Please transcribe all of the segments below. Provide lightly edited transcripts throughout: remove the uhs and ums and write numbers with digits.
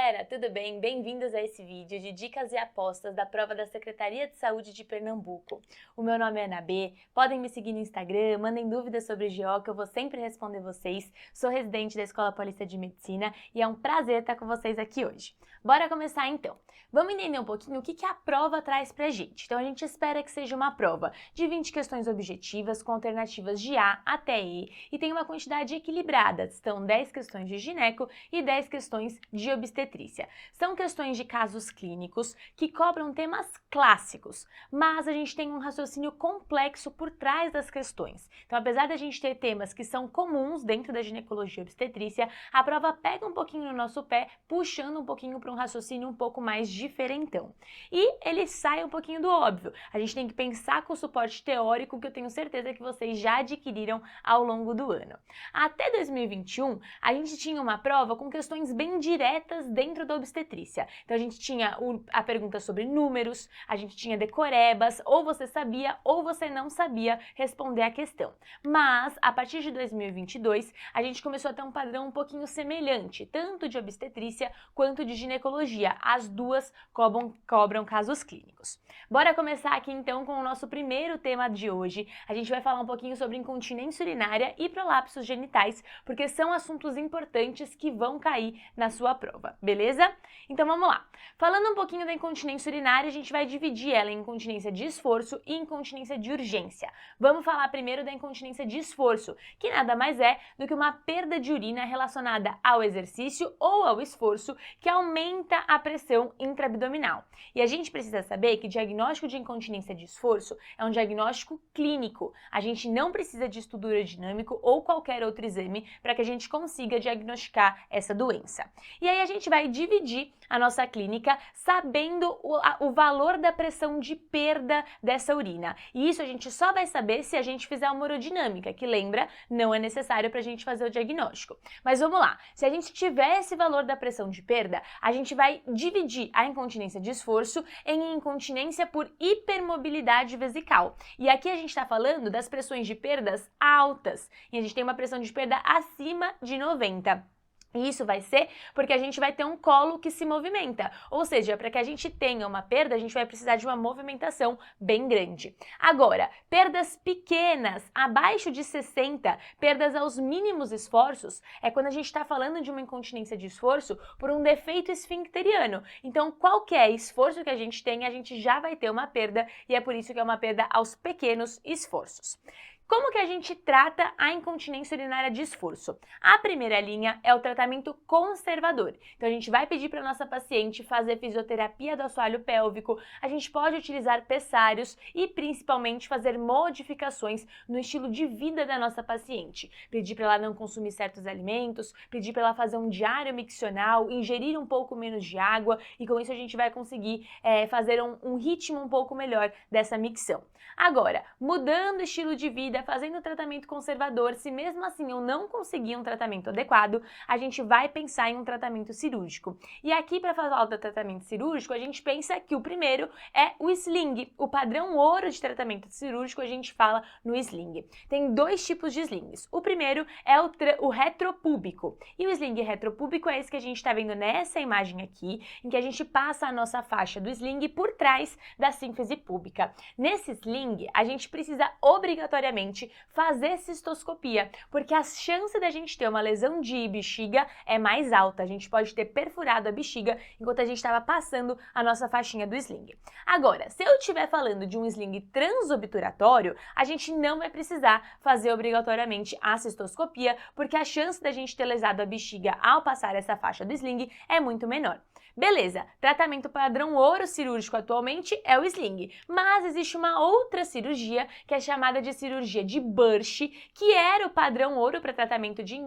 galera, tudo bem? Bem-vindos a esse vídeo de dicas e apostas da prova da Secretaria de Saúde de Pernambuco. O meu nome é Ana B, podem me seguir no Instagram, mandem dúvidas sobre o GO que eu vou sempre responder vocês. Sou residente da Escola Paulista de Medicina e é um prazer estar com vocês aqui hoje. Bora começar então. Vamos entender um pouquinho o que a prova traz pra gente. Então a gente espera que seja uma prova de 20 questões objetivas com alternativas de A até E e tem uma quantidade equilibrada. Estão 10 questões de gineco e 10 questões de obstetrícia. São questões de casos clínicos que cobram temas clássicos, mas a gente tem um raciocínio complexo por trás das questões. Então, apesar da gente ter temas que são comuns dentro da ginecologia e obstetrícia, a prova pega um pouquinho no nosso pé, puxando um pouquinho para um raciocínio um pouco mais diferentão. E ele sai um pouquinho do óbvio. A gente tem que pensar com o suporte teórico que eu tenho certeza que vocês já adquiriram ao longo do ano. Até 2021, a gente tinha uma prova com questões bem diretas dentro da obstetrícia. Então a gente tinha a pergunta sobre números, a gente tinha decorebas, ou você sabia ou você não sabia responder a questão. Mas a partir de 2022, a gente começou a ter um padrão um pouquinho semelhante, tanto de obstetrícia quanto de ginecologia. As duas cobram casos clínicos. Bora começar aqui então com o nosso primeiro tema de hoje. A gente vai falar um pouquinho sobre incontinência urinária e prolapsos genitais, porque são assuntos importantes que vão cair na sua prova, beleza? Então vamos lá. Falando um pouquinho da incontinência urinária, a gente vai dividir ela em incontinência de esforço e incontinência de urgência. Vamos falar primeiro da incontinência de esforço, que nada mais é do que uma perda de urina relacionada ao exercício ou ao esforço que aumenta a pressão intraabdominal. E a gente precisa saber que diagnóstico de incontinência de esforço é um diagnóstico clínico. A gente não precisa de estudo urodinâmico ou qualquer outro exame para que a gente consiga diagnosticar essa doença. E aí a gente vai dividir a nossa clínica sabendo o valor da pressão de perda dessa urina. E isso a gente só vai saber se a gente fizer uma urodinâmica, que lembra, não é necessário para a gente fazer o diagnóstico. Mas vamos lá, se a gente tiver esse valor da pressão de perda, a gente vai dividir a incontinência de esforço em incontinência por hipermobilidade vesical. E aqui a gente está falando das pressões de perdas altas, e a gente tem uma pressão de perda acima de 90. E isso vai ser porque a gente vai ter um colo que se movimenta, ou seja, para que a gente tenha uma perda, a gente vai precisar de uma movimentação bem grande. Agora, perdas pequenas, abaixo de 60, perdas aos mínimos esforços, é quando a gente está falando de uma incontinência de esforço por um defeito esfincteriano. Então, qualquer esforço que a gente já vai ter uma perda, e é por isso que é uma perda aos pequenos esforços. Como que a gente trata a incontinência urinária de esforço? A primeira linha é o tratamento conservador. Então a gente vai pedir para nossa paciente fazer fisioterapia do assoalho pélvico, a gente pode utilizar pessários e principalmente fazer modificações no estilo de vida da nossa paciente. Pedir para ela não consumir certos alimentos, pedir para ela fazer um diário miccional, ingerir um pouco menos de água e com isso a gente vai conseguir fazer um ritmo um pouco melhor dessa micção. Agora, mudando o estilo de vida, fazendo tratamento conservador, se mesmo assim eu não conseguir um tratamento adequado, a gente vai pensar em um tratamento cirúrgico. E aqui, para falar do tratamento cirúrgico, a gente pensa que o primeiro é o sling. O padrão ouro de tratamento cirúrgico a gente fala no sling. Tem dois tipos de slings. O primeiro é o retropúbico. E o sling retropúbico é esse que a gente está vendo nessa imagem aqui, em que a gente passa a nossa faixa do sling por trás da sínfise púbica. Nesse sling, a gente precisa obrigatoriamente fazer cistoscopia, porque a chance da gente ter uma lesão de bexiga é mais alta. A gente pode ter perfurado a bexiga enquanto a gente estava passando a nossa faixinha do sling. Agora, se eu estiver falando de um sling transobturatório, a gente não vai precisar fazer obrigatoriamente a cistoscopia, porque a chance da gente ter lesado a bexiga ao passar essa faixa do sling é muito menor. Beleza, tratamento padrão ouro cirúrgico atualmente é o sling, mas existe uma outra cirurgia que é chamada de cirurgia de Burch, que era o padrão ouro para tratamento de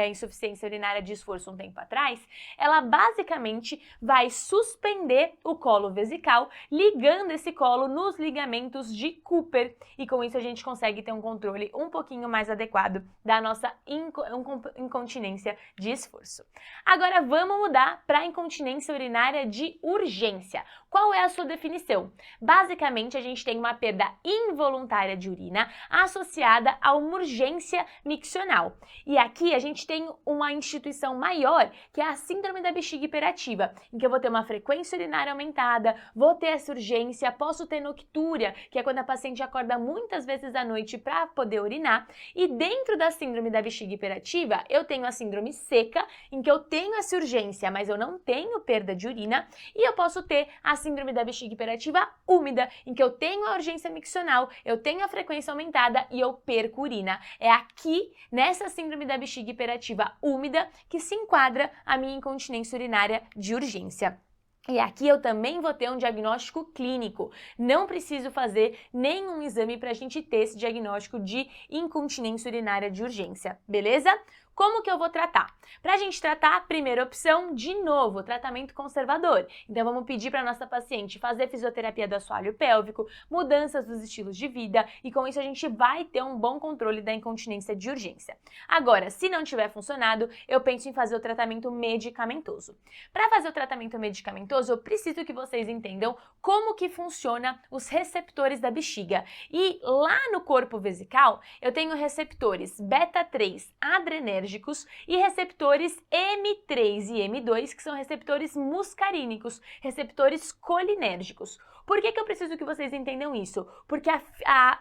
insuficiência urinária de esforço um tempo atrás. Ela basicamente vai suspender o colo vesical, ligando esse colo nos ligamentos de Cooper, e com isso a gente consegue ter um controle um pouquinho mais adequado da nossa incontinência de esforço. Agora vamos mudar para a incontinência urinária de urgência. Qual é a sua definição? Basicamente, a gente tem uma perda involuntária de urina associada a uma urgência miccional. E aqui a gente tem uma instituição maior, que é a síndrome da bexiga hiperativa, em que eu vou ter uma frequência urinária aumentada, vou ter essa urgência, posso ter noctúria, que é quando a paciente acorda muitas vezes à noite para poder urinar, e dentro da síndrome da bexiga hiperativa, eu tenho a síndrome seca, em que eu tenho essa urgência, mas eu não tenho perda de urina, e eu posso ter a síndrome da bexiga hiperativa úmida, em que eu tenho a urgência miccional, eu tenho a frequência aumentada e eu perco urina. É aqui, nessa síndrome da bexiga hiperativa úmida, que se enquadra a minha incontinência urinária de urgência. E aqui eu também vou ter um diagnóstico clínico. Não preciso fazer nenhum exame para a gente ter esse diagnóstico de incontinência urinária de urgência, beleza? Como que eu vou tratar? Para a gente tratar, a primeira opção, de novo, tratamento conservador. Então vamos pedir para nossa paciente fazer fisioterapia do assoalho pélvico, mudanças dos estilos de vida, e com isso a gente vai ter um bom controle da incontinência de urgência. Agora, se não tiver funcionado, eu penso em fazer o tratamento medicamentoso. Para fazer o tratamento medicamentoso, eu preciso que vocês entendam como que funciona os receptores da bexiga. E lá no corpo vesical, eu tenho receptores beta-3 adrenérgicos e receptores M3 e M2, que são receptores muscarínicos, receptores colinérgicos. Por que eu preciso que vocês entendam isso? Porque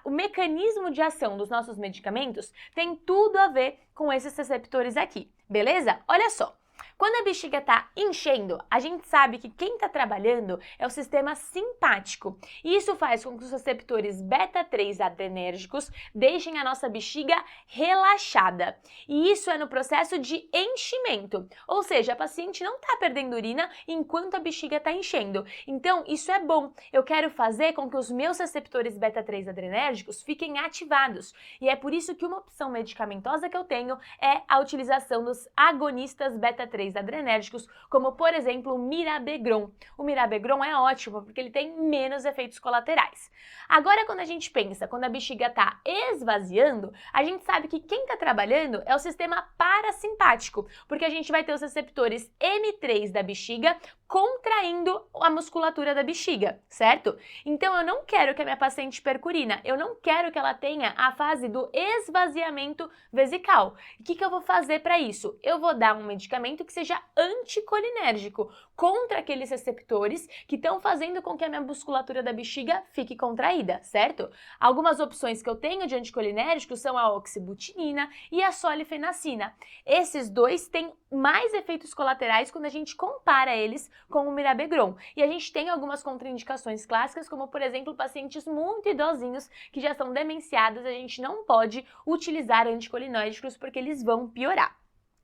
o mecanismo de ação dos nossos medicamentos tem tudo a ver com esses receptores aqui, beleza? Olha só. Quando a bexiga está enchendo, a gente sabe que quem está trabalhando é o sistema simpático. E isso faz com que os receptores beta-3 adrenérgicos deixem a nossa bexiga relaxada. E isso é no processo de enchimento. Ou seja, a paciente não está perdendo urina enquanto a bexiga está enchendo. Então, isso é bom. Eu quero fazer com que os meus receptores beta-3 adrenérgicos fiquem ativados. E é por isso que uma opção medicamentosa que eu tenho é a utilização dos agonistas beta-3 adrenérgicos, como por exemplo o mirabegron. O mirabegron é ótimo porque ele tem menos efeitos colaterais. Agora, quando a gente pensa, quando a bexiga está esvaziando, a gente sabe que quem está trabalhando é o sistema parasimpático, porque a gente vai ter os receptores M3 da bexiga contraindo a musculatura da bexiga, certo? Então eu não quero que a minha paciente perca urina, eu não quero que ela tenha a fase do esvaziamento vesical. O que eu vou fazer para isso? Eu vou dar um medicamento que seja anticolinérgico contra aqueles receptores que estão fazendo com que a minha musculatura da bexiga fique contraída, certo? Algumas opções que eu tenho de anticolinérgicos são a oxibutinina e a solifenacina. Esses dois têm mais efeitos colaterais quando a gente compara eles com o mirabegron. E a gente tem algumas contraindicações clássicas, como por exemplo, pacientes muito idosinhos que já são demenciados, a gente não pode utilizar anticolinérgicos porque eles vão piorar.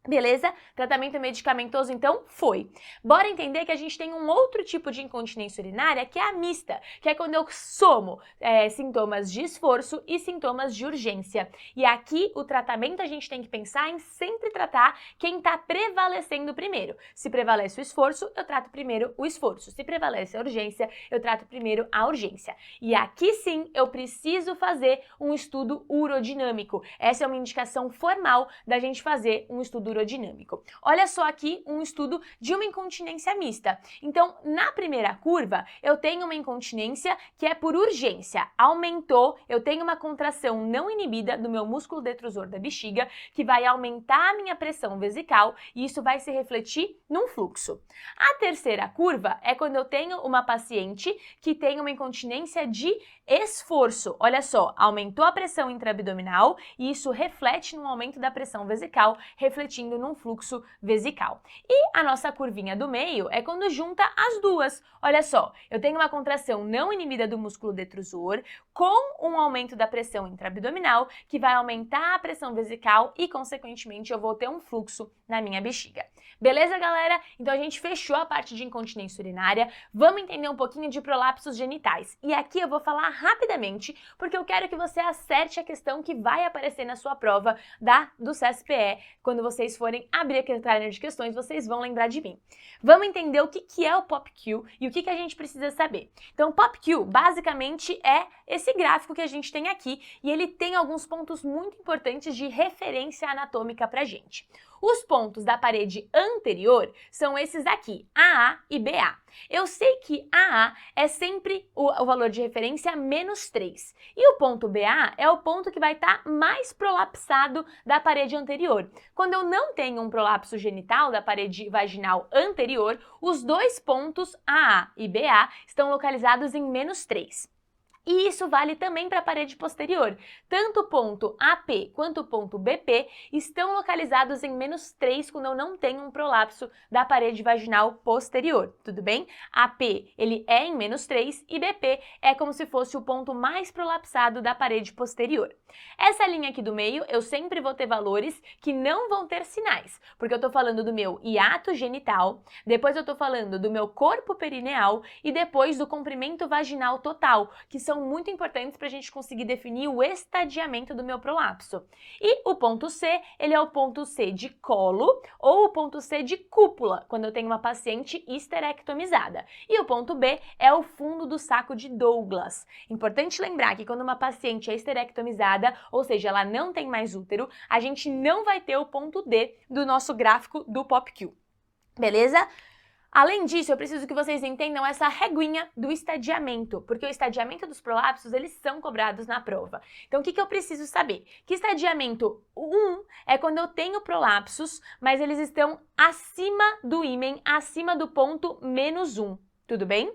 Beleza? Tratamento medicamentoso, então, foi. Bora entender que a gente tem um outro tipo de incontinência urinária, que é a mista, que é quando eu somo sintomas de esforço e sintomas de urgência. E aqui, o tratamento, a gente tem que pensar em sempre tratar quem está prevalecendo primeiro. Se prevalece o esforço, eu trato primeiro o esforço. Se prevalece a urgência, eu trato primeiro a urgência. E aqui, sim, eu preciso fazer um estudo urodinâmico. Essa é uma indicação formal da gente fazer um estudo urodinâmico. Olha só aqui um estudo de uma incontinência mista. Então, na primeira curva, eu tenho uma incontinência que é por urgência. Aumentou, eu tenho uma contração não inibida do meu músculo detrusor da bexiga, que vai aumentar a minha pressão vesical e isso vai se refletir num fluxo. A terceira curva é quando eu tenho uma paciente que tem uma incontinência de esforço. Olha só, aumentou a pressão intraabdominal e isso reflete no aumento da pressão vesical, refletindo num fluxo vesical. E a nossa curvinha do meio é quando junta as duas. Olha só, eu tenho uma contração não inibida do músculo detrusor com um aumento da pressão intraabdominal que vai aumentar a pressão vesical e, consequentemente, eu vou ter um fluxo na minha bexiga. Beleza, galera? Então a gente fechou a parte de incontinência urinária. Vamos entender um pouquinho de prolapsos genitais. E aqui eu vou falar rapidamente, porque eu quero que você acerte a questão que vai aparecer na sua prova do CSPE. Quando vocês forem abrir a caderno de questões, vocês vão lembrar de mim. Vamos entender o que é o POPQ e o que a gente precisa saber. Então, o POPQ basicamente é esse gráfico que a gente tem aqui e ele tem alguns pontos muito importantes de referência anatômica pra gente. Os pontos da parede anterior são esses aqui, AA e BA. Eu sei que AA é sempre o valor de referência menos 3. E o ponto BA é o ponto que vai estar mais prolapsado da parede anterior. Quando eu não tenho um prolapso genital da parede vaginal anterior, os dois pontos AA e BA estão localizados em menos 3. E isso vale também para a parede posterior. Tanto o ponto AP quanto o ponto BP estão localizados em menos 3 quando eu não tenho um prolapso da parede vaginal posterior, tudo bem? AP, ele é em menos 3 e BP é como se fosse o ponto mais prolapsado da parede posterior. Essa linha aqui do meio, eu sempre vou ter valores que não vão ter sinais, porque eu estou falando do meu hiato genital, depois eu estou falando do meu corpo perineal e depois do comprimento vaginal total, que são muito importantes para a gente conseguir definir o estadiamento do meu prolapso. E o ponto C, ele é o ponto C de colo ou o ponto C de cúpula, quando eu tenho uma paciente histerectomizada. E o ponto B é o fundo do saco de Douglas. Importante lembrar que quando uma paciente é histerectomizada, ou seja, ela não tem mais útero, a gente não vai ter o ponto D do nosso gráfico do POPQ. Beleza? Além disso, eu preciso que vocês entendam essa reguinha do estadiamento, porque o estadiamento dos prolapsos, eles são cobrados na prova. Então, o que eu preciso saber? Que estadiamento 1 é quando eu tenho prolapsos, mas eles estão acima do ímen, acima do ponto menos 1, tudo bem?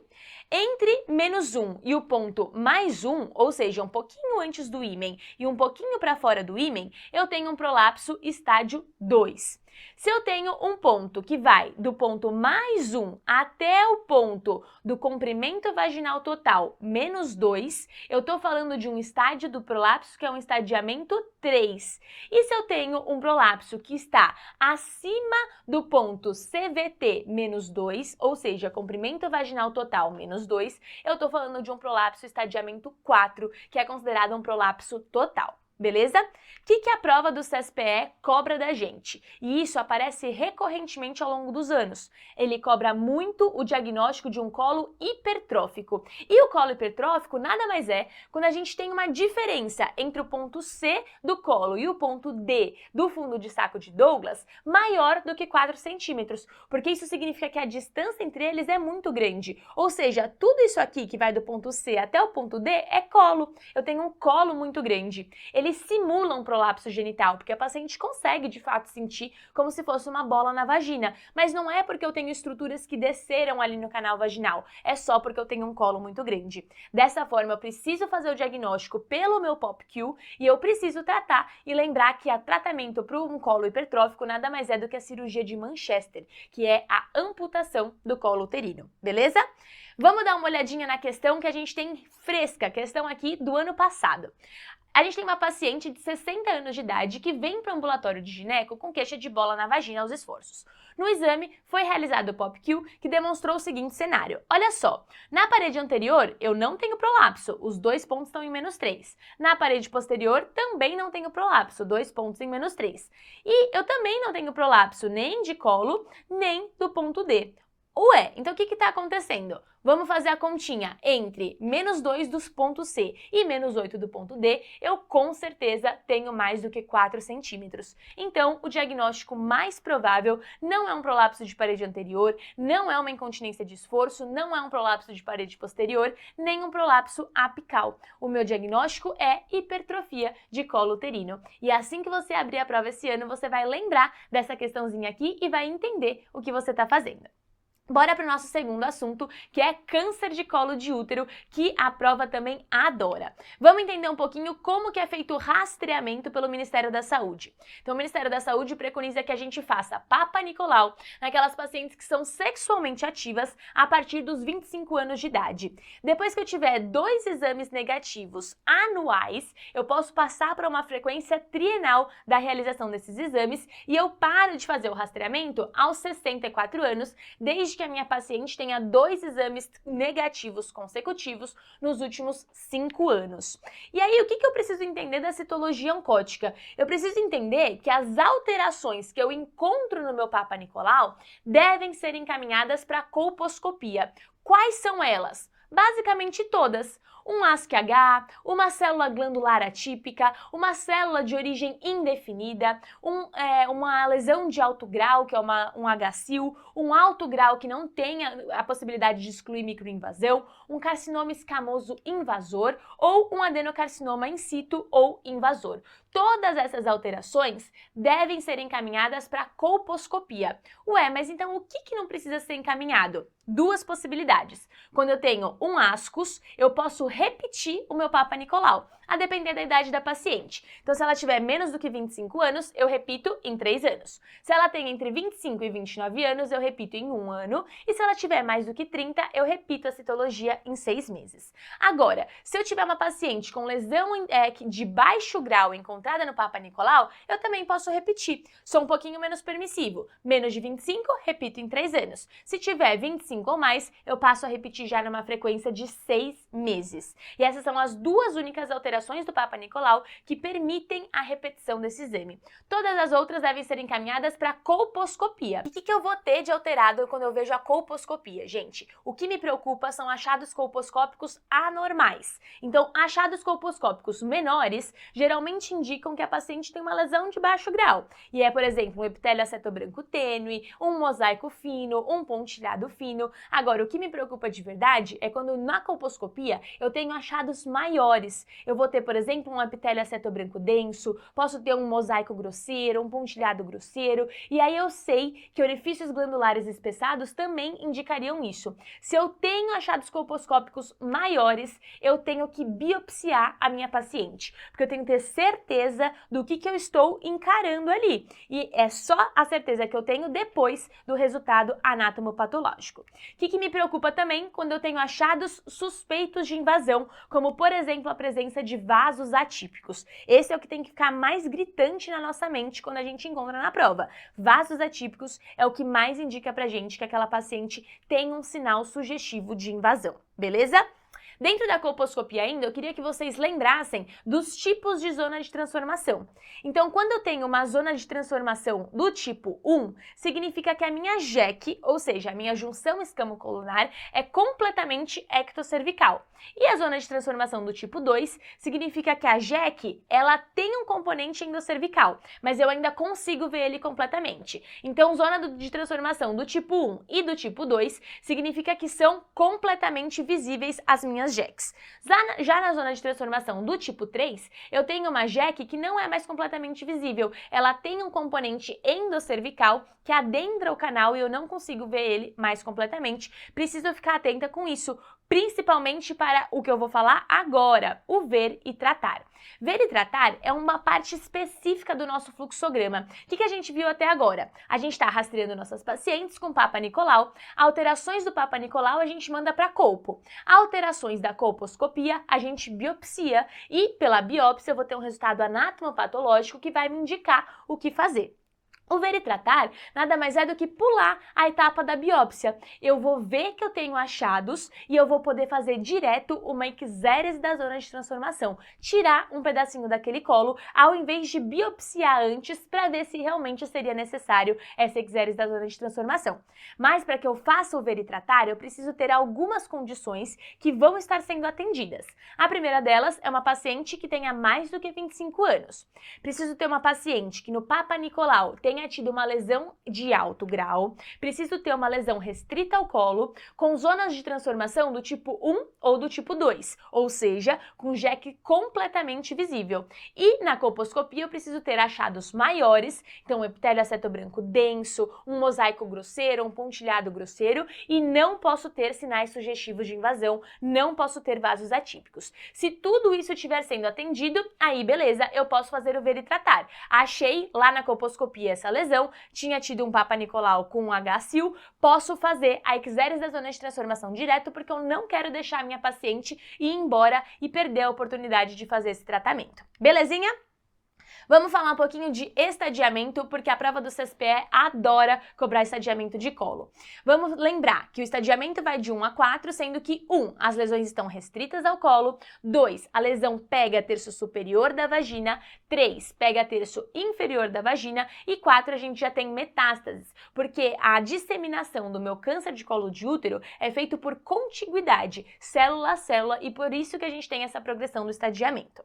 Entre menos 1 e o ponto mais 1, ou seja, um pouquinho antes do ímen e um pouquinho para fora do ímen, eu tenho um prolapso estádio 2. Se eu tenho um ponto que vai do ponto mais 1 até o ponto do comprimento vaginal total menos 2, eu estou falando de um estádio do prolapso que é um estadiamento 3. E se eu tenho um prolapso que está acima do ponto CVT menos 2, ou seja, comprimento vaginal total menos 2, eu estou falando de um prolapso estadiamento 4, que é considerado um prolapso total. Beleza? O que a prova do CSPE cobra da gente? E isso aparece recorrentemente ao longo dos anos. Ele cobra muito o diagnóstico de um colo hipertrófico. E o colo hipertrófico nada mais é quando a gente tem uma diferença entre o ponto C do colo e o ponto D do fundo de saco de Douglas maior do que 4 centímetros, porque isso significa que a distância entre eles é muito grande. Ou seja, tudo isso aqui que vai do ponto C até o ponto D é colo. Eu tenho um colo muito grande. Eles simulam um prolapso genital, porque a paciente consegue de fato sentir como se fosse uma bola na vagina, mas não é porque eu tenho estruturas que desceram ali no canal vaginal, é só porque eu tenho um colo muito grande. Dessa forma, eu preciso fazer o diagnóstico pelo meu POPQ e eu preciso tratar e lembrar que o tratamento para um colo hipertrófico nada mais é do que a cirurgia de Manchester, que é a amputação do colo uterino, beleza? Vamos dar uma olhadinha na questão que a gente tem fresca, questão aqui do ano passado. A gente tem uma paciente de 60 anos de idade que vem para o ambulatório de gineco com queixa de bola na vagina aos esforços. No exame, foi realizado o POPQ, que demonstrou o seguinte cenário. Olha só, na parede anterior, eu não tenho prolapso, os dois pontos estão em menos 3. Na parede posterior, também não tenho prolapso, 2 pontos em menos 3. E eu também não tenho prolapso nem de colo, nem do ponto D. Ué, então o que está acontecendo? Vamos fazer a continha entre menos 2 dos pontos C e menos 8 do ponto D, eu com certeza tenho mais do que 4 centímetros. Então, o diagnóstico mais provável não é um prolapso de parede anterior, não é uma incontinência de esforço, não é um prolapso de parede posterior, nem um prolapso apical. O meu diagnóstico é hipertrofia de colo uterino. E assim que você abrir a prova esse ano, você vai lembrar dessa questãozinha aqui e vai entender o que você está fazendo. Bora para o nosso segundo assunto, que é câncer de colo de útero, que a prova também adora. Vamos entender um pouquinho como que é feito o rastreamento pelo Ministério da Saúde. Então, o Ministério da Saúde preconiza que a gente faça Papa Nicolau naquelas pacientes que são sexualmente ativas a partir dos 25 anos de idade. Depois que eu tiver 2 exames negativos anuais, eu posso passar para uma frequência trienal da realização desses exames e eu paro de fazer o rastreamento aos 64 anos, desde que a minha paciente tenha 2 exames negativos consecutivos nos últimos 5 anos. E aí, o que eu preciso entender da citologia oncótica? Eu preciso entender que as alterações que eu encontro no meu Papa Nicolau devem ser encaminhadas para colposcopia. Quais são elas? Basicamente todas. Um ASC-H, uma célula glandular atípica, uma célula de origem indefinida, uma lesão de alto grau, que é um HSIL, um alto grau que não tem a possibilidade de excluir microinvasão, um carcinoma escamoso invasor ou um adenocarcinoma in situ ou invasor. Todas essas alterações devem ser encaminhadas para colposcopia. Ué, mas então o que não precisa ser encaminhado? Duas possibilidades. Quando eu tenho um ascus, eu posso repetir o meu Papa Nicolau, a depender da idade da paciente. Então, se ela tiver menos do que 25 anos, eu repito em 3 anos. Se ela tem entre 25 e 29 anos, eu repito em 1 ano. E se ela tiver mais do que 30, eu repito a citologia em 6 meses. Agora, se eu tiver uma paciente com lesão de baixo grau encontrada no Papa Nicolau, eu também posso repetir. Sou um pouquinho menos permissivo. Menos de 25, repito em 3 anos. Se tiver 25 ou mais, eu passo a repetir já numa frequência de 6 meses. E essas são as duas únicas alterações do Papa Nicolau que permitem a repetição desse exame. Todas as outras devem ser encaminhadas para colposcopia. E o que eu vou ter de alterado quando eu vejo a colposcopia? Gente, o que me preocupa são achados colposcópicos anormais. Então, achados colposcópicos menores geralmente indicam que a paciente tem uma lesão de baixo grau. E é, por exemplo, um epitélio acetobranco tênue, um mosaico fino, um pontilhado fino. Agora, o que me preocupa de verdade é quando na colposcopia eu tenho achados maiores. Eu vou ter, por exemplo, um epitélio acetobranco denso, posso ter um mosaico grosseiro, um pontilhado grosseiro, e aí eu sei que orifícios glandulares espessados também indicariam isso. Se eu tenho achados colposcópicos maiores, eu tenho que biopsiar a minha paciente, porque eu tenho que ter certeza do que eu estou encarando ali. E é só a certeza que eu tenho depois do resultado anatomopatológico. O que me preocupa também quando eu tenho achados suspeitos de invasão, como, por exemplo, a presença de vasos atípicos. Esse é o que tem que ficar mais gritante na nossa mente quando a gente encontra na prova. Vasos atípicos é o que mais indica pra gente que aquela paciente tem um sinal sugestivo de invasão, beleza? Dentro da colposcopia ainda, eu queria que vocês lembrassem dos tipos de zona de transformação. Então, quando eu tenho uma zona de transformação do tipo 1, significa que a minha JEC, ou seja, a minha junção escamocolunar, é completamente ectocervical. E a zona de transformação do tipo 2 significa que a JEC, ela tem um componente endocervical, mas eu ainda consigo ver ele completamente. Então, zona de transformação do tipo 1 e do tipo 2 significa que são completamente visíveis as minhas JECs. Já na zona de transformação do tipo 3, eu tenho uma JEC que não é mais completamente visível. Ela tem um componente endocervical que adentra o canal e eu não consigo ver ele mais completamente. Preciso ficar atenta com isso, principalmente para o que eu vou falar agora, o ver e tratar. Ver e tratar é uma parte específica do nosso fluxograma. O que a gente viu até agora? A gente está rastreando nossas pacientes com Papa Nicolau. Alterações do Papa Nicolau a gente manda para colpo. Alterações da colposcopia a gente biopsia e pela biópsia eu vou ter um resultado anatomopatológico que vai me indicar o que fazer. O ver e tratar nada mais é do que pular a etapa da biópsia. Eu vou ver que eu tenho achados e eu vou poder fazer direto uma ictérese da zona de transformação, tirar um pedacinho daquele colo, ao invés de biopsiar antes para ver se realmente seria necessário essa ictérese da zona de transformação. Mas para que eu faça o ver e tratar, eu preciso ter algumas condições que vão estar sendo atendidas. A primeira delas é uma paciente que tenha mais do que 25 anos. Preciso ter uma paciente que no Papa Nicolau tenha tido uma lesão de alto grau, preciso ter uma lesão restrita ao colo, com zonas de transformação do tipo 1 ou do tipo 2, ou seja, com JEC completamente visível. E na colposcopia eu preciso ter achados maiores, então um epitélio acetobranco denso, um mosaico grosseiro, um pontilhado grosseiro, e não posso ter sinais sugestivos de invasão, não posso ter vasos atípicos. Se tudo isso estiver sendo atendido, aí beleza, eu posso fazer o ver e tratar. Achei lá na colposcopia essa lesão, tinha tido um Papa Nicolau com um HSIL, posso fazer a ictérese da zona de transformação direto porque eu não quero deixar a minha paciente ir embora e perder a oportunidade de fazer esse tratamento. Belezinha? Vamos falar um pouquinho de estadiamento, porque a prova do CSPE adora cobrar estadiamento de colo. Vamos lembrar que o estadiamento vai de 1 a 4, sendo que 1, as lesões estão restritas ao colo, 2, a lesão pega terço superior da vagina, 3, pega terço inferior da vagina e 4, a gente já tem metástases, porque a disseminação do meu câncer de colo de útero é feito por contiguidade, célula a célula, e por isso que a gente tem essa progressão do estadiamento.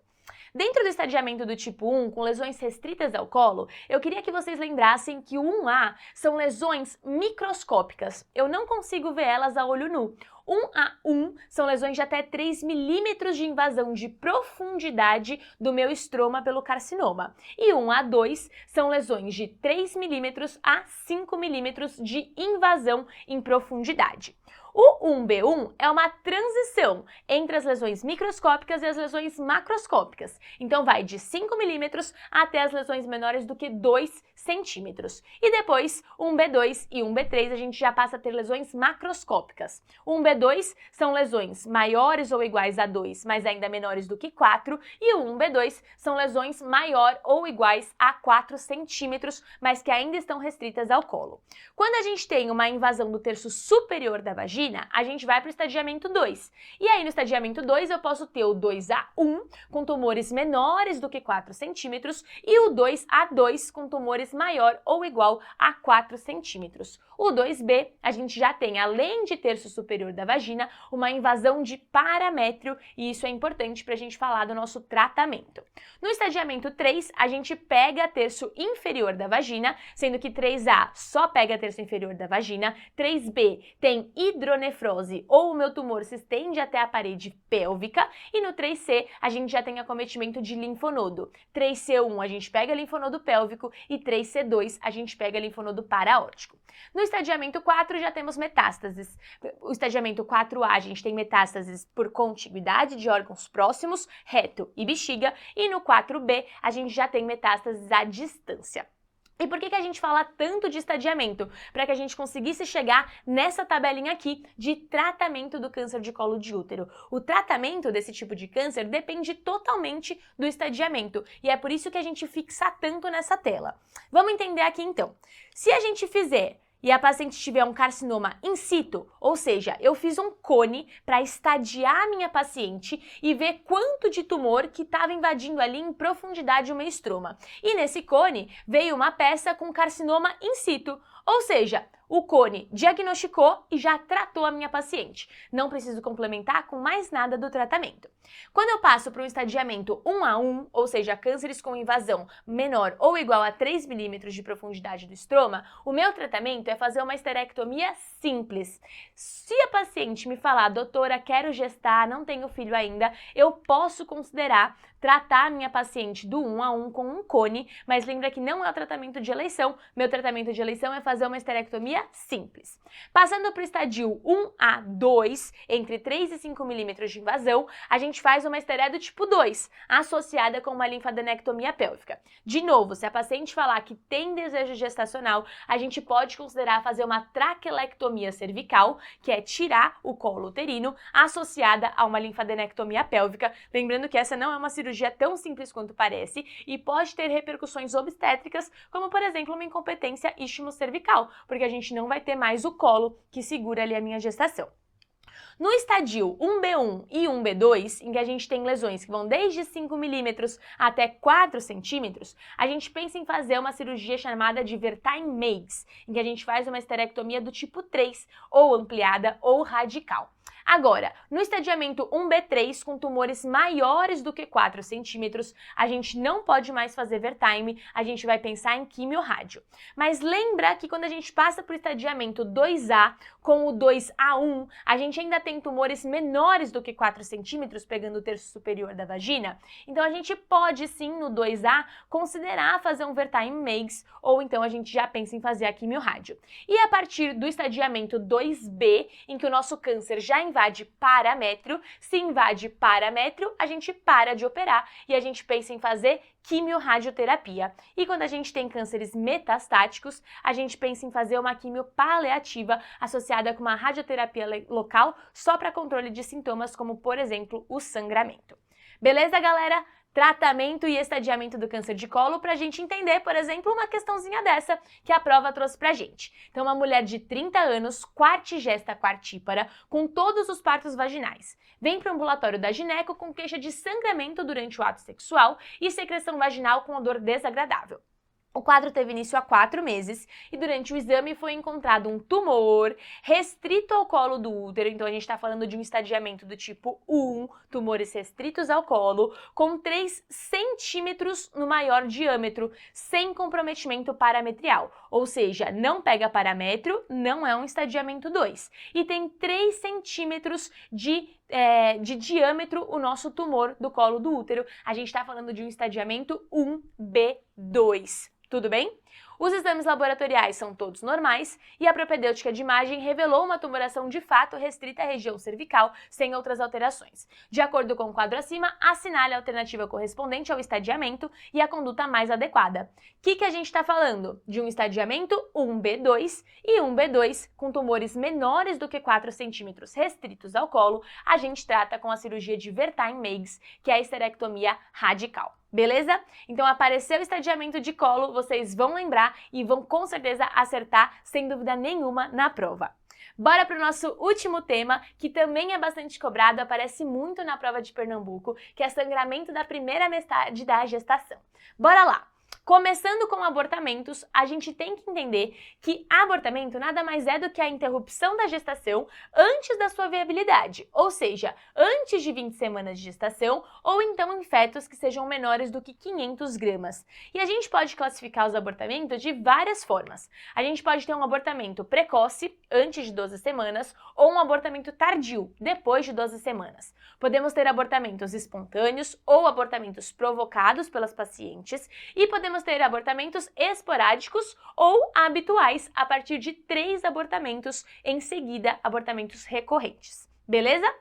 Dentro do estadiamento do tipo 1, com lesões restritas ao colo, eu queria que vocês lembrassem que o 1A são lesões microscópicas. Eu não consigo ver elas a olho nu. 1A1 são lesões de até 3 milímetros de invasão de profundidade do meu estroma pelo carcinoma. E 1A2 são lesões de 3 milímetros a 5 milímetros de invasão em profundidade. O 1B1 é uma transição entre as lesões microscópicas e as lesões macroscópicas. Então vai de 5 milímetros até as lesões menores do que 2 centímetros. E depois, 1B2 e 1B3 a gente já passa a ter lesões macroscópicas. 1B2 são lesões maiores ou iguais a 2, mas ainda menores do que 4. E o 1B2 são lesões maior ou iguais a 4 centímetros, mas que ainda estão restritas ao colo. Quando a gente tem uma invasão do terço superior da vagina, a gente vai para o estadiamento 2. E aí no estadiamento 2 eu posso ter o 2A1 com tumores menores do que 4 centímetros e o 2A2 com tumores maior ou igual a 4 centímetros. O 2B a gente já tem, além de terço superior da vagina, uma invasão de paramétrio, e isso é importante para a gente falar do nosso tratamento. No estadiamento 3, a gente pega terço inferior da vagina, sendo que 3A só pega terço inferior da vagina, 3B tem hidronefrose ou o meu tumor se estende até a parede pélvica, e no 3C a gente já tem acometimento de linfonodo. 3C1 a gente pega linfonodo pélvico e 3C2 a gente pega linfonodo paraórtico. No estadiamento 4 já temos metástases. O estadiamento 4A a gente tem metástases por contiguidade de órgãos próximos, reto e bexiga, e no 4B a gente já tem metástases à distância. E por que a gente fala tanto de estadiamento? Para que a gente conseguisse chegar nessa tabelinha aqui de tratamento do câncer de colo de útero. O tratamento desse tipo de câncer depende totalmente do estadiamento, e é por isso que a gente fixa tanto nessa tela. Vamos entender aqui então. Se a gente fizer e a paciente tiver um carcinoma in situ, ou seja, eu fiz um cone para estadiar a minha paciente e ver quanto de tumor que estava invadindo ali em profundidade o meu estroma. E nesse cone veio uma peça com carcinoma in situ, ou seja, o cone diagnosticou e já tratou a minha paciente. Não preciso complementar com mais nada do tratamento. Quando eu passo para um estadiamento 1A1, ou seja, cânceres com invasão menor ou igual a 3 milímetros de profundidade do estroma, o meu tratamento é fazer uma esterectomia simples. Se a paciente me falar, doutora, quero gestar, não tenho filho ainda, eu posso considerar tratar a minha paciente do 1A1 com um cone, mas lembra que não é o tratamento de eleição. Meu tratamento de eleição é fazer uma esterectomia simples. Passando para o estadio 1A2, entre 3 e 5 milímetros de invasão, a gente faz uma esterectomia do tipo 2, associada com uma linfadenectomia pélvica. De novo, se a paciente falar que tem desejo gestacional, a gente pode considerar fazer uma traquelectomia cervical, que é tirar o colo uterino, associada a uma linfadenectomia pélvica. Lembrando que essa não é uma cirurgia tão simples quanto parece e pode ter repercussões obstétricas, como por exemplo uma incompetência istmo-cervical, porque a gente não vai ter mais o colo que segura ali a minha gestação. No estadio 1B1 e 1B2, em que a gente tem lesões que vão desde 5 milímetros até 4 centímetros, a gente pensa em fazer uma cirurgia chamada de Vertain Meigs, em que a gente faz uma esterectomia do tipo 3, ou ampliada ou radical. Agora, no estadiamento 1B3, com tumores maiores do que 4 centímetros, a gente não pode mais fazer Vertime, a gente vai pensar em quimio-rádio. Mas lembra que quando a gente passa para o estadiamento 2A, com o 2A1, a gente ainda tem tumores menores do que 4 centímetros, pegando o terço superior da vagina? Então a gente pode sim, no 2A, considerar fazer um Vertime Meigs, ou então a gente já pensa em fazer a quimio-rádio. E a partir do estadiamento 2B, em que o nosso câncer já invade paramétrio, se invade paramétrio, a gente para de operar e a gente pensa em fazer quimio-radioterapia. E quando a gente tem cânceres metastáticos, a gente pensa em fazer uma quimio paliativa associada com uma radioterapia local só para controle de sintomas como, por exemplo, o sangramento. Beleza, galera? tratamento e estadiamento do câncer de colo para a gente entender, por exemplo, uma questãozinha dessa que a prova trouxe pra gente. Então, uma mulher de 30 anos, quartigesta quartípara, com todos os partos vaginais. Vem para o ambulatório da gineco com queixa de sangramento durante o ato sexual e secreção vaginal com odor desagradável. O quadro teve início há 4 meses e durante o exame foi encontrado um tumor restrito ao colo do útero, então a gente está falando de um estadiamento do tipo 1, tumores restritos ao colo, com 3 centímetros no maior diâmetro, sem comprometimento parametrial, ou seja, não pega parâmetro, não é um estadiamento 2, e tem 3 centímetros de diâmetro o nosso tumor do colo do útero. A gente está falando de um estadiamento 1B2. Tudo bem? Os exames laboratoriais são todos normais e a propedêutica de imagem revelou uma tumoração de fato restrita à região cervical, sem outras alterações. De acordo com o quadro acima, assinale a alternativa correspondente ao estadiamento e a conduta mais adequada. O que a gente está falando? De um estadiamento 1B2 e 1B2 com tumores menores do que 4 centímetros restritos ao colo, a gente trata com a cirurgia de Wertheim-Meigs, que é a esterectomia radical. Beleza? Então apareceu o estadiamento de colo, vocês vão lembrar e vão com certeza acertar sem dúvida nenhuma na prova. Bora para o nosso último tema, que também é bastante cobrado, aparece muito na prova de Pernambuco, que é sangramento da primeira metade da gestação. Bora lá! Começando com abortamentos, a gente tem que entender que abortamento nada mais é do que a interrupção da gestação antes da sua viabilidade, ou seja, antes de 20 semanas de gestação ou então em fetos que sejam menores do que 500 gramas. E a gente pode classificar os abortamentos de várias formas. A gente pode ter um abortamento precoce, antes de 12 semanas, ou um abortamento tardio, depois de 12 semanas. Podemos ter abortamentos espontâneos ou abortamentos provocados pelas pacientes e podemos ter abortamentos esporádicos ou habituais a partir de 3 abortamentos, em seguida abortamentos recorrentes. Beleza?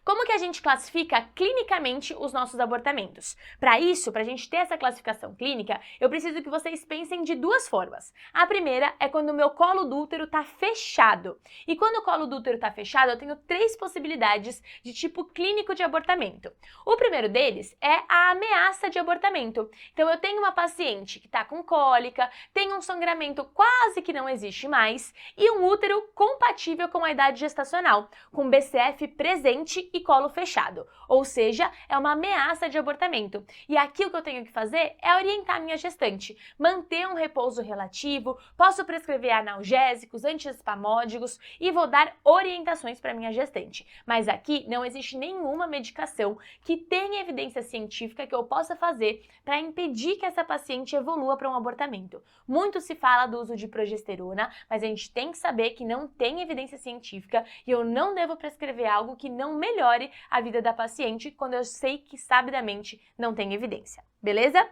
Como que a gente classifica clinicamente os nossos abortamentos? Para isso, para a gente ter essa classificação clínica, eu preciso que vocês pensem de 2 formas. A primeira é quando o meu colo do útero está fechado. E quando o colo do útero está fechado, eu tenho 3 possibilidades de tipo clínico de abortamento. O primeiro deles é a ameaça de abortamento. Então, eu tenho uma paciente que está com cólica, tem um sangramento quase que não existe mais e um útero compatível com a idade gestacional, com BCF presente e colo fechado, ou seja, é uma ameaça de abortamento. E aqui o que eu tenho que fazer é orientar a minha gestante, manter um repouso relativo, posso prescrever analgésicos, antiespasmódicos e vou dar orientações para minha gestante. Mas aqui não existe nenhuma medicação que tenha evidência científica que eu possa fazer para impedir que essa paciente evolua para um abortamento. Muito se fala do uso de progesterona, mas a gente tem que saber que não tem evidência científica e eu não devo prescrever algo que não melhore a vida da paciente quando eu sei que sabidamente não tem evidência, beleza?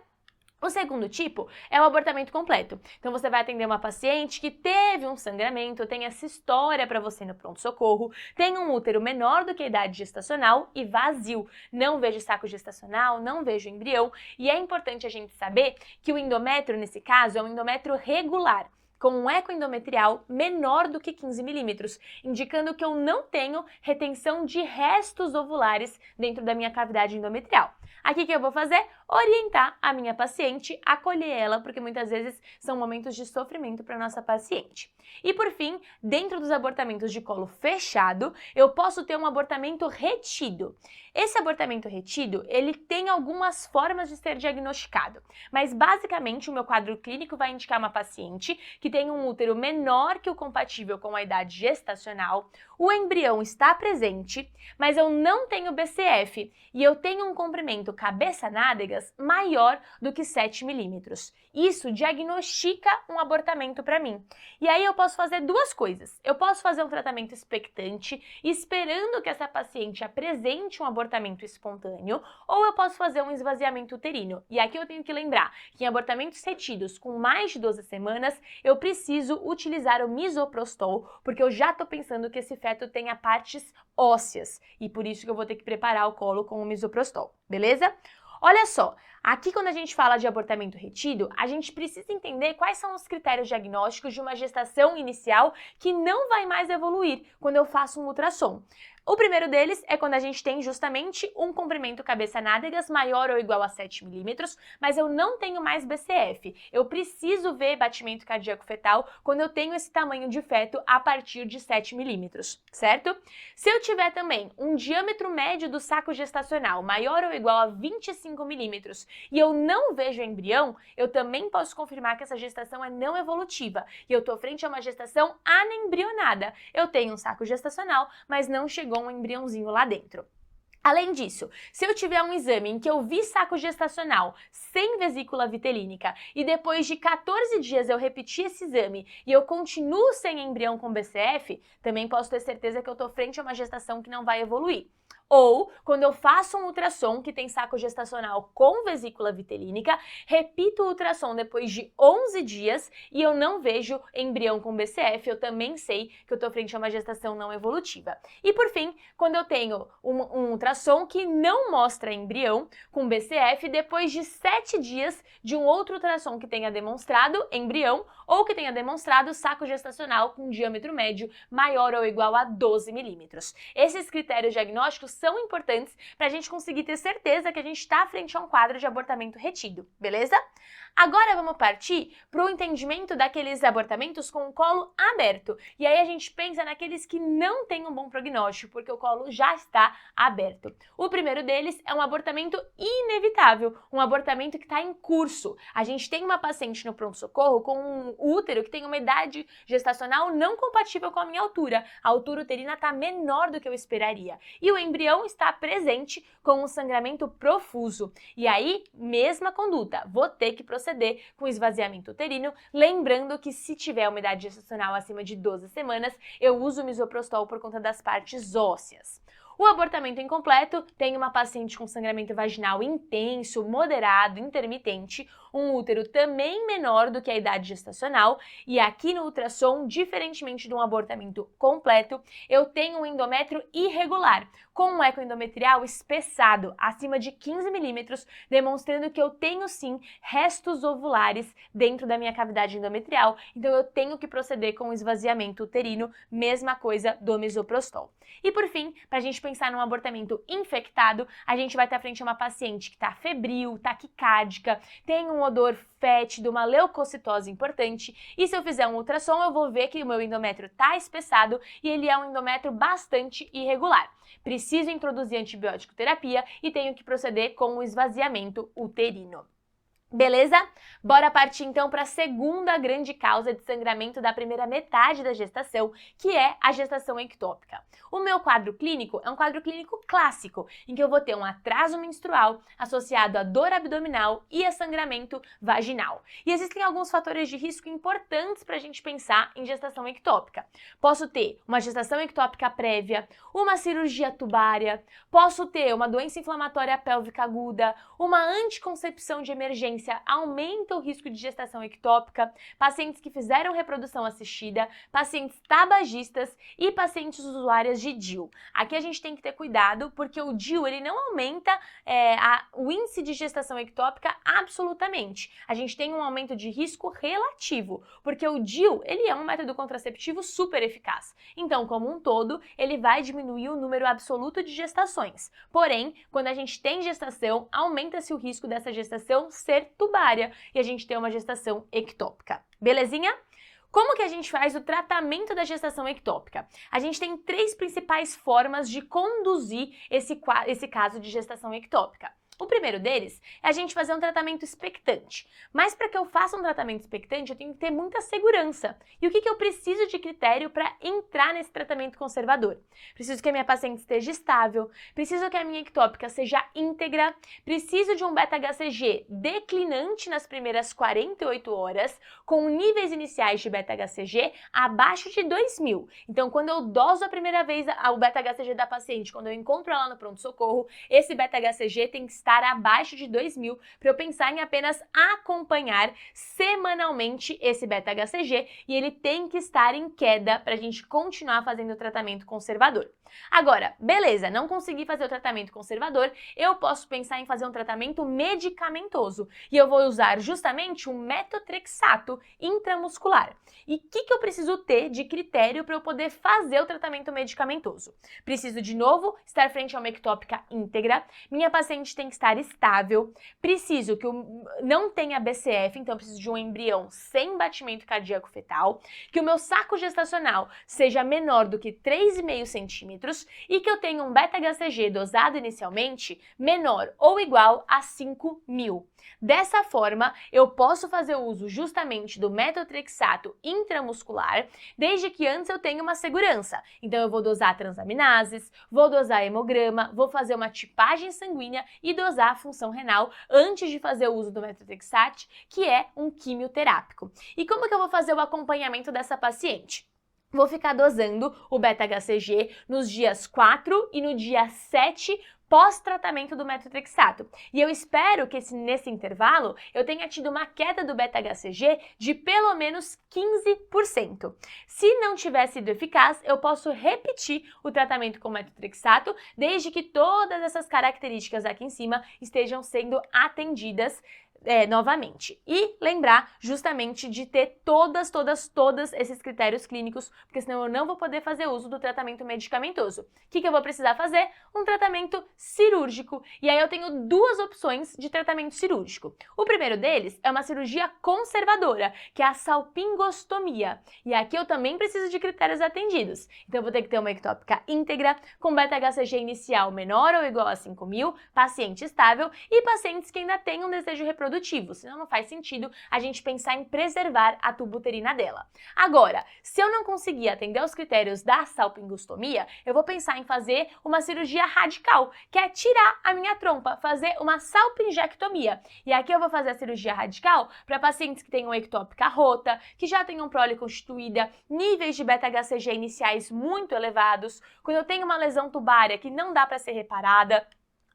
O segundo tipo é o abortamento completo. Então você vai atender uma paciente que teve um sangramento, tem essa história para você no pronto-socorro, tem um útero menor do que a idade gestacional e vazio. Não vejo saco gestacional, não vejo embrião e é importante a gente saber que o endométrio nesse caso é um endométrio regular, com um eco endometrial menor do que 15 milímetros, indicando que eu não tenho retenção de restos ovulares dentro da minha cavidade endometrial. Aqui o que eu vou fazer? Orientar a minha paciente, acolher ela, porque muitas vezes são momentos de sofrimento para nossa paciente. E por fim, dentro dos abortamentos de colo fechado, eu posso ter um abortamento retido. Esse abortamento retido, ele tem algumas formas de ser diagnosticado, mas basicamente o meu quadro clínico vai indicar uma paciente que tem um útero menor que o compatível com a idade gestacional, o embrião está presente, mas eu não tenho BCF e eu tenho um comprimento cabeça-nádegas maior do que 7 milímetros. Isso diagnostica um abortamento para mim. E aí eu posso fazer 2 coisas. Eu posso fazer um tratamento expectante, esperando que essa paciente apresente um abortamento espontâneo, ou eu posso fazer um esvaziamento uterino. E aqui eu tenho que lembrar que em abortamentos retidos com mais de 12 semanas, eu preciso utilizar o misoprostol, porque eu já estou pensando que esse feto tenha partes ósseas, e por isso que eu vou ter que preparar o colo com o misoprostol, beleza? Olha só, Aqui, quando a gente fala de abortamento retido, a gente precisa entender quais são os critérios diagnósticos de uma gestação inicial que não vai mais evoluir quando eu faço um ultrassom. O primeiro deles é quando a gente tem justamente um comprimento cabeça-nádegas maior ou igual a 7 milímetros, mas eu não tenho mais BCF. Eu preciso ver batimento cardíaco fetal quando eu tenho esse tamanho de feto a partir de 7 milímetros, certo? Se eu tiver também um diâmetro médio do saco gestacional maior ou igual a 25 milímetros e eu não vejo embrião, eu também posso confirmar que essa gestação é não evolutiva e eu estou frente a uma gestação anembrionada. Eu tenho um saco gestacional, mas não chegou um embriãozinho lá dentro. Além disso, se eu tiver um exame em que eu vi saco gestacional sem vesícula vitelínica e depois de 14 dias eu repetir esse exame e eu continuo sem embrião com BCF, também posso ter certeza que eu estou frente a uma gestação que não vai evoluir. Ou, quando eu faço um ultrassom que tem saco gestacional com vesícula vitelínica, repito o ultrassom depois de 11 dias e eu não vejo embrião com BCF, eu também sei que eu estou frente a uma gestação não evolutiva. E por fim, quando eu tenho um ultrassom que não mostra embrião com BCF depois de 7 dias de um outro ultrassom que tenha demonstrado embrião ou que tenha demonstrado saco gestacional com diâmetro médio maior ou igual a 12 milímetros. Esses critérios diagnósticos são importantes para a gente conseguir ter certeza que a gente está frente a um quadro de abortamento retido, beleza? Agora vamos partir para o entendimento daqueles abortamentos com o colo aberto. E aí a gente pensa naqueles que não têm um bom prognóstico, porque o colo já está aberto. O primeiro deles é um abortamento inevitável, um abortamento que está em curso. A gente tem uma paciente no pronto-socorro com um útero que tem uma idade gestacional não compatível com a minha altura. A altura uterina está menor do que eu esperaria. E o embrião está presente com um sangramento profuso. E aí, mesma conduta, vou ter que proceder com esvaziamento uterino, lembrando que se tiver uma idade gestacional acima de 12 semanas, eu uso o misoprostol por conta das partes ósseas. O abortamento incompleto tem uma paciente com sangramento vaginal intenso, moderado, intermitente, um útero também menor do que a idade gestacional e aqui no ultrassom, diferentemente de um abortamento completo, eu tenho um endométrio irregular, com um eco endometrial espessado, acima de 15 milímetros, demonstrando que eu tenho sim restos ovulares dentro da minha cavidade endometrial, então eu tenho que proceder com o esvaziamento uterino, mesma coisa do misoprostol. E por fim, para a gente pensar num abortamento infectado, a gente vai estar frente a uma paciente que está febril, taquicárdica, tem um odor fétido, uma leucocitose importante, e se eu fizer um ultrassom eu vou ver que o meu endométrio está espessado e ele é um endométrio bastante irregular. Preciso introduzir antibiótico terapia e tenho que proceder com o esvaziamento uterino. Beleza? Bora partir então para a segunda grande causa de sangramento da primeira metade da gestação, que é a gestação ectópica. O meu quadro clínico é um quadro clínico clássico, em que eu vou ter um atraso menstrual associado a dor abdominal e a sangramento vaginal. E existem alguns fatores de risco importantes para a gente pensar em gestação ectópica. Posso ter uma gestação ectópica prévia, uma cirurgia tubária, posso ter uma doença inflamatória pélvica aguda, uma anticoncepção de emergência aumenta o risco de gestação ectópica, pacientes que fizeram reprodução assistida, pacientes tabagistas e pacientes usuárias de DIU. Aqui a gente tem que ter cuidado porque o DIU ele não aumenta o índice de gestação ectópica absolutamente. A gente tem um aumento de risco relativo, porque o DIU ele é um método contraceptivo super eficaz. Então, como um todo, ele vai diminuir o número absoluto de gestações. Porém, quando a gente tem gestação, aumenta-se o risco dessa gestação ser tubária e a gente tem uma gestação ectópica. Belezinha? Como que a gente faz o tratamento da gestação ectópica? A gente tem 3 principais formas de conduzir esse caso de gestação ectópica. O primeiro deles é a gente fazer um tratamento expectante. Mas para que eu faça um tratamento expectante, eu tenho que ter muita segurança. E o que eu preciso de critério para entrar nesse tratamento conservador? Preciso que a minha paciente esteja estável, preciso que a minha ectópica seja íntegra, preciso de um beta-HCG declinante nas primeiras 48 horas, com níveis iniciais de beta-HCG abaixo de 2.000. Então, quando eu doso a primeira vez o beta-HCG da paciente, quando eu encontro ela no pronto-socorro, esse beta-HCG tem que estar estar abaixo de 2.000 para eu pensar em apenas acompanhar semanalmente esse beta-HCG e ele tem que estar em queda para a gente continuar fazendo o tratamento conservador. Agora, beleza, não consegui fazer o tratamento conservador, eu posso pensar em fazer um tratamento medicamentoso e eu vou usar justamente o metotrexato intramuscular. E o que eu preciso ter de critério para eu poder fazer o tratamento medicamentoso? Preciso, de novo, estar frente a uma ectópica íntegra, minha paciente tem que estar estável, preciso que não tenha BCF, então eu preciso de um embrião sem batimento cardíaco fetal, que o meu saco gestacional seja menor do que 3,5 centímetros e que eu tenha um beta-HCG dosado inicialmente menor ou igual a 5.000. Dessa forma, eu posso fazer uso justamente do metotrexato intramuscular, desde que antes eu tenha uma segurança. Então eu vou dosar transaminases, vou dosar hemograma, vou fazer uma tipagem sanguínea e dosar a função renal antes de fazer o uso do metotrexato, que é um quimioterápico. E como que eu vou fazer o acompanhamento dessa paciente? Vou ficar dosando o beta-HCG nos dias 4 e no dia 7 pós-tratamento do metotrexato. E eu espero que nesse intervalo eu tenha tido uma queda do beta-HCG de pelo menos 15%. Se não tiver sido eficaz, eu posso repetir o tratamento com metotrexato, desde que todas essas características aqui em cima estejam sendo atendidas novamente. E lembrar justamente de ter todos esses critérios clínicos, porque senão eu não vou poder fazer uso do tratamento medicamentoso. O que eu vou precisar fazer? Um tratamento cirúrgico. E aí eu tenho duas opções de tratamento cirúrgico. O primeiro deles é uma cirurgia conservadora, que é a salpingostomia. E aqui eu também preciso de critérios atendidos. Então eu vou ter que ter uma ectópica íntegra, com beta-HCG inicial menor ou igual a 5.000, paciente estável e pacientes que ainda têm um desejo reprodutivo, senão não faz sentido a gente pensar em preservar a tuba uterina dela. Agora, se eu não conseguir atender aos critérios da salpingostomia, eu vou pensar em fazer uma cirurgia radical, que é tirar a minha trompa, fazer uma salpingectomia. E aqui eu vou fazer a cirurgia radical para pacientes que tenham ectópica rota, que já tenham prole constituída, níveis de beta-HCG iniciais muito elevados, quando eu tenho uma lesão tubária que não dá para ser reparada,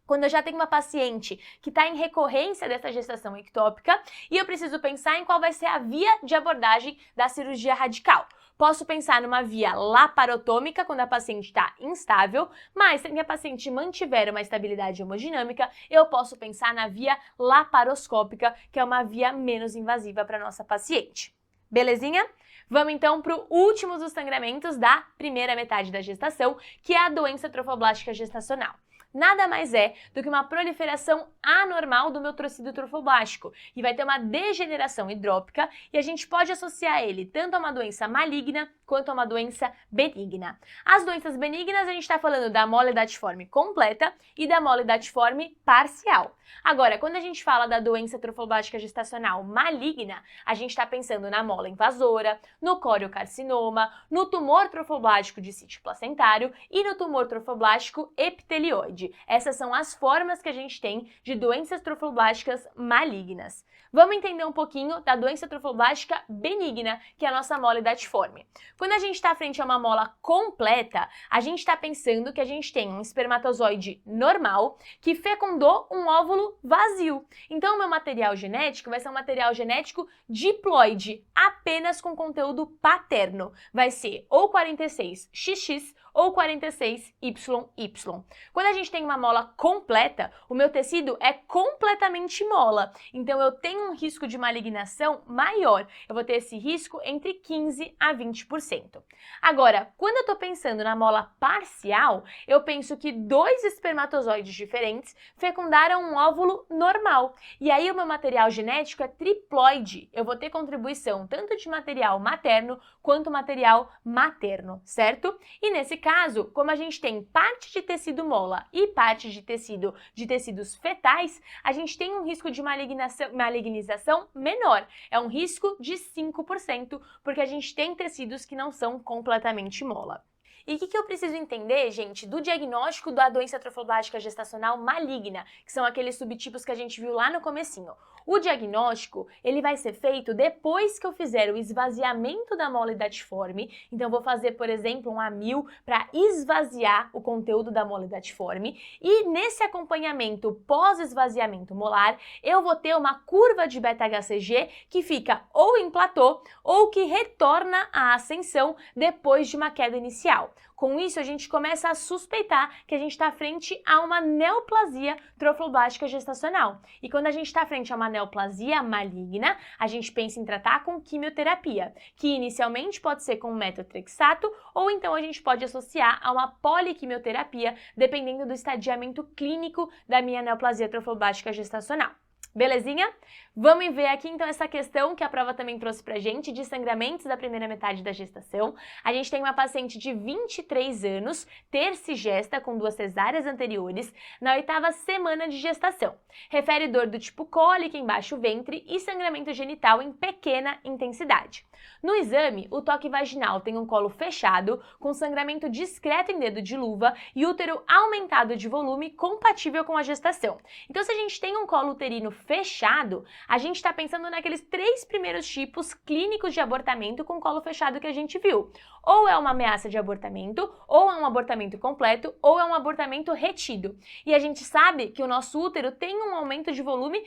quando eu já tenho uma paciente que está em recorrência dessa gestação ectópica e eu preciso pensar em qual vai ser a via de abordagem da cirurgia radical. Posso pensar numa via laparotômica, quando a paciente está instável, mas se a minha paciente mantiver uma estabilidade hemodinâmica, eu posso pensar na via laparoscópica, que é uma via menos invasiva para a nossa paciente. Belezinha? Vamos então para o último dos sangramentos da primeira metade da gestação, que é a doença trofoblástica gestacional. Nada mais é do que uma proliferação anormal do meu tecido trofoblástico e vai ter uma degeneração hidrópica e a gente pode associar ele tanto a uma doença maligna quanto a uma doença benigna. As doenças benignas a gente está falando da mole datiforme completa e da mole datiforme parcial. Agora, quando a gente fala da doença trofoblástica gestacional maligna, a gente está pensando na mola invasora, no coriocarcinoma, no tumor trofoblástico de sítio placentário e no tumor trofoblástico epitelioide. Essas são as formas que a gente tem de doenças trofoblásticas malignas. Vamos entender um pouquinho da doença trofoblástica benigna, que é a nossa mole datiforme. Quando a gente está frente a uma mola completa, a gente está pensando que a gente tem um espermatozoide normal que fecundou um óvulo vazio. Então, o meu material genético vai ser um material genético diploide, apenas com conteúdo paterno. Vai ser ou 46XX ou 46YY. Quando a gente tem uma mola completa, o meu tecido é completamente mola. Então, eu tenho um risco de malignação maior. Eu vou ter esse risco entre 15% a 20%. Agora, quando eu estou pensando na mola parcial, eu penso que dois espermatozoides diferentes fecundaram um óvulo normal. E aí, o meu material genético é triploide. Eu vou ter contribuição tanto de material materno quanto material materno, certo? E nesse caso, como a gente tem parte de tecido mola e parte de tecidos fetais, a gente tem um risco de malignização menor. É um risco de 5%, porque a gente tem tecidos que não são completamente mola. E o que eu preciso entender, gente, do diagnóstico da doença trofoblástica gestacional maligna, que são aqueles subtipos que a gente viu lá no comecinho? O diagnóstico, ele vai ser feito depois que eu fizer o esvaziamento da mola hidatiforme. Então, eu vou fazer, por exemplo, um amil para esvaziar o conteúdo da mola hidatiforme. E nesse acompanhamento pós-esvaziamento molar, eu vou ter uma curva de beta-HCG que fica ou em platô ou que retorna à ascensão depois de uma queda inicial. Com isso, a gente começa a suspeitar que a gente está frente a uma neoplasia trofoblástica gestacional. E quando a gente está frente a uma neoplasia maligna, a gente pensa em tratar com quimioterapia, que inicialmente pode ser com metotrexato ou então a gente pode associar a uma poliquimioterapia, dependendo do estadiamento clínico da minha neoplasia trofoblástica gestacional. Belezinha? Vamos ver aqui então essa questão que a prova também trouxe pra gente de sangramentos da primeira metade da gestação. A gente tem uma paciente de 23 anos, tercigesta com 2 cesáreas anteriores, na 8ª semana de gestação. Refere dor do tipo cólica em baixo ventre e sangramento genital em pequena intensidade. No exame, o toque vaginal tem um colo fechado, com sangramento discreto em dedo de luva e útero aumentado de volume compatível com a gestação. Então, se a gente tem um colo uterino fechado, a gente está pensando naqueles 3 primeiros tipos clínicos de abortamento com colo fechado que a gente viu. Ou é uma ameaça de abortamento, ou é um abortamento completo, ou é um abortamento retido. E a gente sabe que o nosso útero tem um aumento de volume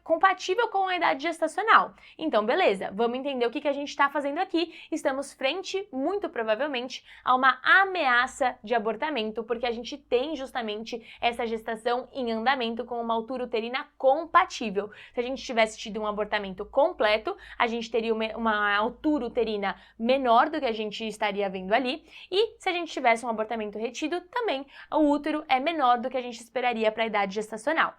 compatível com a idade gestacional. Então, beleza, vamos entender o que a gente está fazendo aqui. Estamos frente, muito provavelmente, a uma ameaça de abortamento, porque a gente tem justamente essa gestação em andamento com uma altura uterina compatível. Se a gente tivesse tido um abortamento completo, a gente teria uma altura uterina menor do que a gente estaria vendo ali, e se a gente tivesse um abortamento retido, também o útero é menor do que a gente esperaria para a idade gestacional.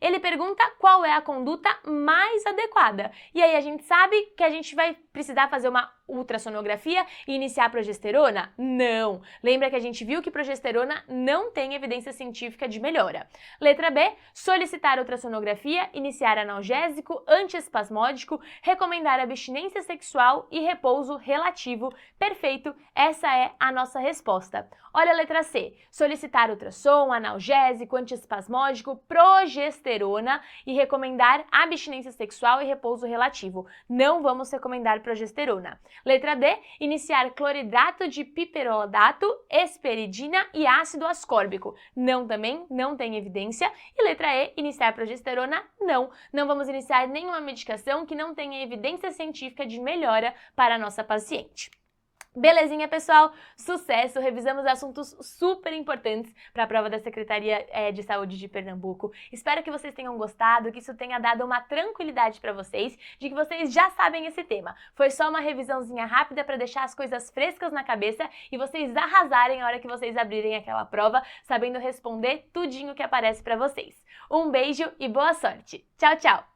Ele pergunta qual é a conduta mais adequada. E aí a gente sabe que a gente vai precisar fazer uma ultrassonografia e iniciar a progesterona? Não! Lembra que a gente viu que progesterona não tem evidência científica de melhora. Letra B, solicitar ultrassonografia, iniciar analgésico, antiespasmódico, recomendar abstinência sexual e repouso relativo. Perfeito, essa é a nossa resposta. Olha a letra C, solicitar ultrassom, analgésico, antiespasmódico, progesterona e recomendar abstinência sexual e repouso relativo. Não vamos recomendar progesterona. Letra D, iniciar cloridrato de piperolato, hesperidina e ácido ascórbico. Não também, não tem evidência. E letra E, iniciar progesterona, não. Não vamos iniciar nenhuma medicação que não tenha evidência científica de melhora para a nossa paciente. Belezinha, pessoal? Sucesso! Revisamos assuntos super importantes para a prova da Secretaria de Saúde de Pernambuco. Espero que vocês tenham gostado, que isso tenha dado uma tranquilidade para vocês, de que vocês já sabem esse tema. Foi só uma revisãozinha rápida para deixar as coisas frescas na cabeça e vocês arrasarem a hora que vocês abrirem aquela prova, sabendo responder tudinho que aparece para vocês. Um beijo e boa sorte! Tchau, tchau!